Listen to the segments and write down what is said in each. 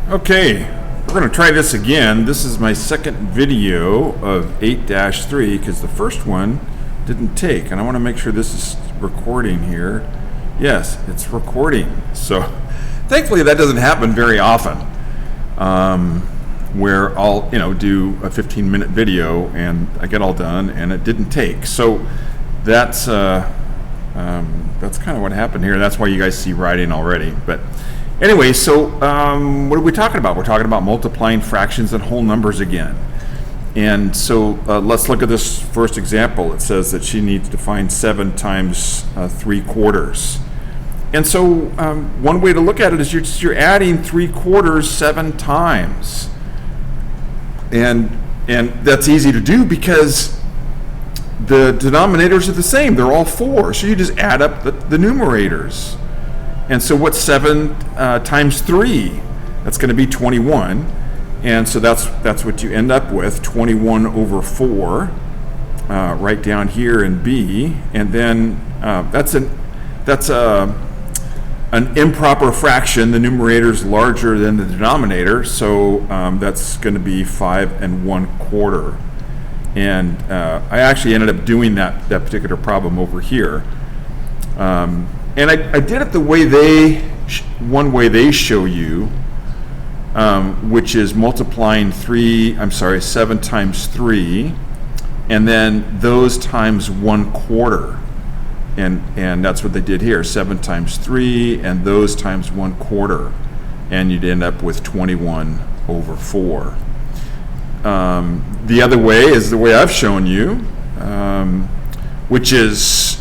Okay, we're going to try this again. This is my second video of 8-3 because the first one didn't take, and I want to make sure this is recording here. Yes, it's recording. So thankfully that doesn't happen very often, where I'll do a 15-minute video and I get all done and it didn't take. So that's kind of what happened here. That's why you guys see writing already. But anyway, so what are we talking about? We're talking about multiplying fractions and whole numbers again. And so let's look at this first example. It says that she needs to find 7 times 3/4. And so one way to look at it is you're adding 3/4 7 times. And that's easy to do because the denominators are the same. They're all 4. So you just add up the numerators. And so what's 7 times 3? That's going to be 21. And so that's what you end up with, 21 over 4, right down here in B. And then that's an improper fraction. The numerator is larger than the denominator, so that's going to be 5 1/4. And I actually ended up doing that particular problem over here. And I did it the way one way they show you, which is multiplying 7 times 3, and then those times 1/4. And that's what they did here, 7 times 3 and those times 1/4. And you'd end up with 21 over 4. The other way is the way I've shown you, which is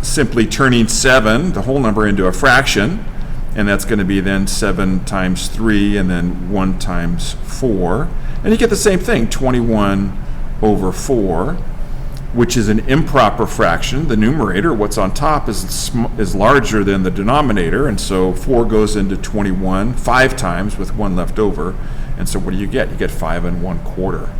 simply turning 7, the whole number, into a fraction, and that's going to be then 7 times 3 and then 1 times 4. And you get the same thing, 21 over 4, which is an improper fraction. The numerator, what's on top, is larger than the denominator, and so 4 goes into 21 5 times with 1 left over. And so what do you get? You get 5 1/4.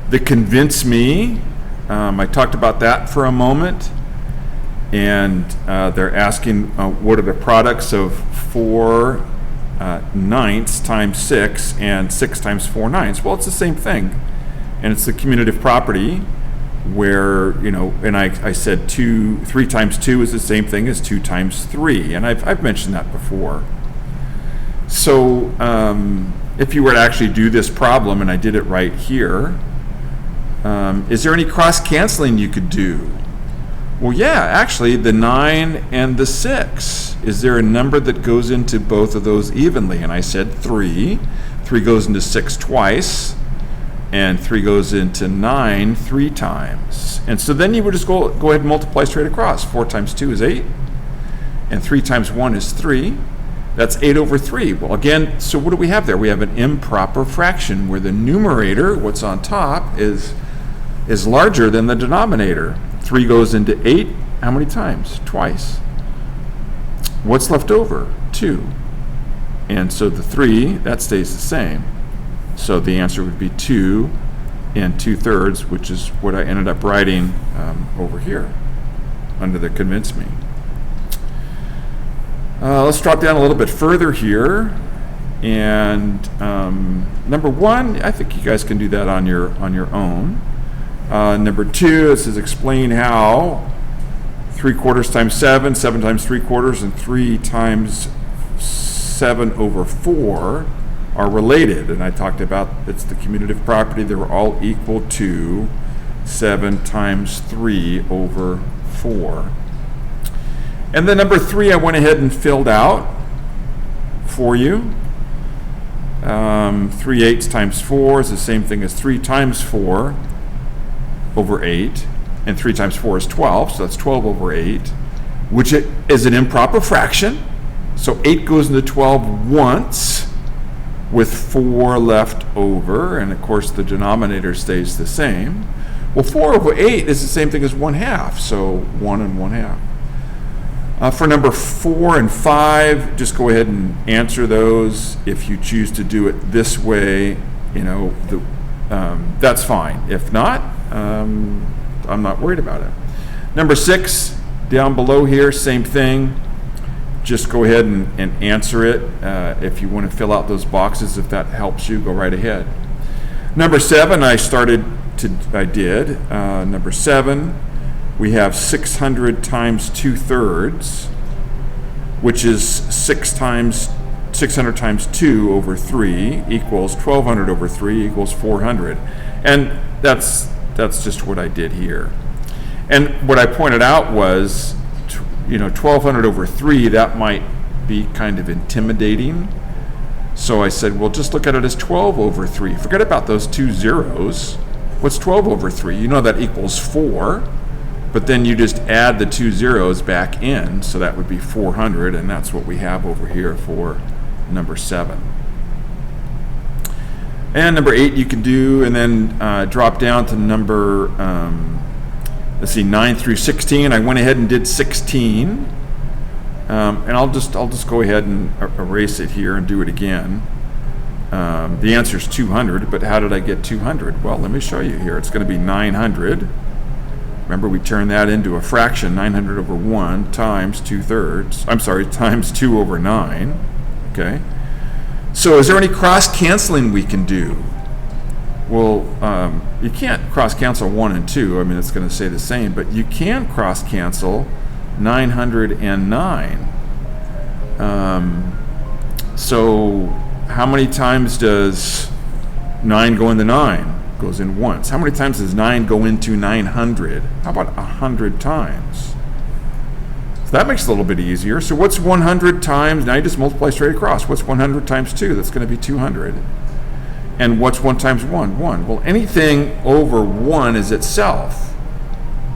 The convince me, I talked about that for a moment, and they're asking what are the products of 4 ninths times 6 and 6 times 4 ninths. Well, it's the same thing, and it's the commutative property where, and I said 3 times 2 is the same thing as 2 times 3, and I've mentioned that before. So if you were to actually do this problem, and I did it right here, is there any cross-canceling you could do? Well, yeah, actually, the 9 and the 6. Is there a number that goes into both of those evenly? And I said 3. 3 goes into 6 twice, and 3 goes into 9 3 times. And so then you would just go ahead and multiply straight across. 4 times 2 is 8, and 3 times 1 is 3. That's 8 over 3. Well, again, so what do we have there? We have an improper fraction where the numerator, what's on top, is larger than the denominator. 3 goes into 8 how many times? Twice. What's left over? 2. And so the 3, that stays the same. So the answer would be 2 2/3, which is what I ended up writing over here under the convince me. Let's drop down a little bit further here. And number 1, I think you guys can do that on your own. Number 2, it says explain how 3/4 times 7, 7 times 3/4, and 3 times 7 over 4 are related. And I talked about it's the commutative property. They were all equal to 7 times 3 over 4. And then number 3, I went ahead and filled out for you. 3/8 times 4 is the same thing as 3 times 4 over 8, and 3 times 4 is 12, so that's 12 over 8, which is an improper fraction. So 8 goes into 12 once with 4 left over, and of course the denominator stays the same. Well, 4 over 8 is the same thing as 1/2, so 1 1/2. For number 4 and 5, just go ahead and answer those. If you choose to do it this way, that's fine. If not, I'm not worried about it. Number 6, down below here, same thing. just go ahead and answer it. If you want to fill out those boxes, if that helps you, go right ahead. Number 7, I did. Number 7, we have 600 times 2/3, which is 600 times 2 over 3 equals 1200 over 3 equals 400. And that's just what I did here. And what I pointed out was, 1200 over 3, that might be kind of intimidating. So I said, well, just look at it as 12 over 3. Forget about those 2 zeros. What's 12 over 3? You know that equals 4, but then you just add the 2 zeros back in, so that would be 400, and that's what we have over here for number 7. And number 8 you can do, and then drop down to number, 9 through 16. I went ahead and did 16. And I'll just go ahead and erase it here and do it again. The answer is 200, but how did I get 200? Well, let me show you here. It's going to be 900. Remember, we turned that into a fraction, 900 over 1 times 2/3. Times 2 over 9. Okay. So is there any cross-canceling we can do? Well, you can't cross-cancel 1 and 2. I mean, it's going to say the same, but you can cross-cancel 909. So how many times does 9 go into 9? Goes in once. How many times does 9 go into 900? How about 100 times? So that makes it a little bit easier. So what's 100 times? Now you just multiply straight across. What's 100 times 2? That's going to be 200. And what's 1 times 1? 1. Well, anything over 1 is itself.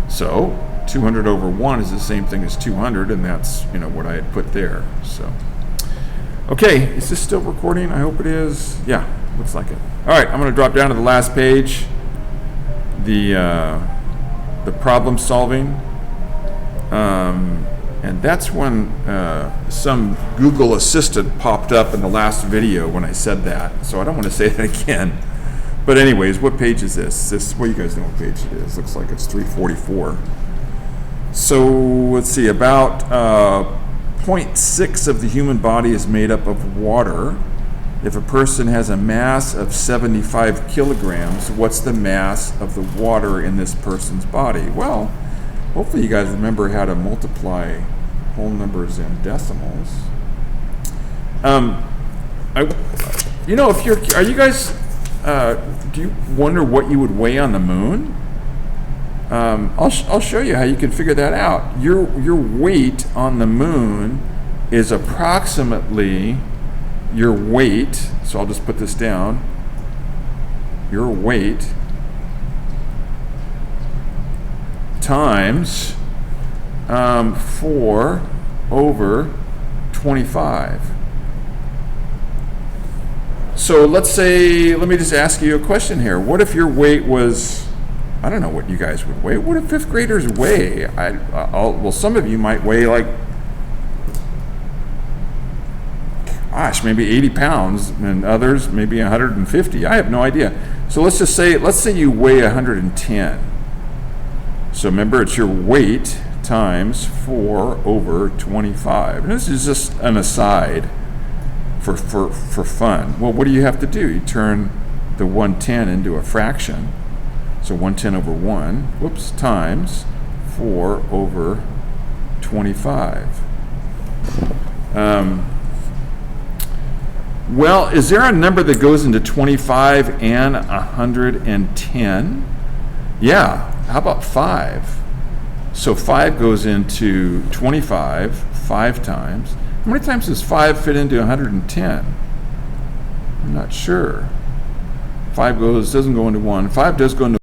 So 200 over 1 is the same thing as 200, and that's what I had put there. So, okay, is this still recording? I hope it is. Yeah, looks like it. All right, I'm going to drop down to the last page. The problem solving, and that's when some Google Assistant popped up in the last video when I said that. So I don't want to say that again. But anyways, what page is this? Well, you guys know what page it is. Looks like it's 344. So let's see, about 0.6 of the human body is made up of water. If a person has a mass of 75 kilograms, what's the mass of the water in this person's body? Well, hopefully you guys remember how to multiply whole numbers and decimals. Do you wonder what you would weigh on the moon? I'll show you how you can figure that out. Your weight on the moon is approximately your weight. So I'll just put this down. Your weight times 4 over 25. So let me just ask you a question here. What if your weight was, I don't know what you guys would weigh. What do 5th graders weigh? Well, some of you might weigh maybe 80 pounds, and others maybe 150. I have no idea. So let's say you weigh 110. So remember, it's your weight times 4 over 25. And this is just an aside for fun. Well, what do you have to do? You turn the 110 into a fraction. So 110 over 1, times 4 over 25. Well, is there a number that goes into 25 and 110? Yeah, how about 5? So 5 goes into 25 5 times. How many times does 5 fit into 110? I'm not sure. 5 doesn't go into 1. 5 does go into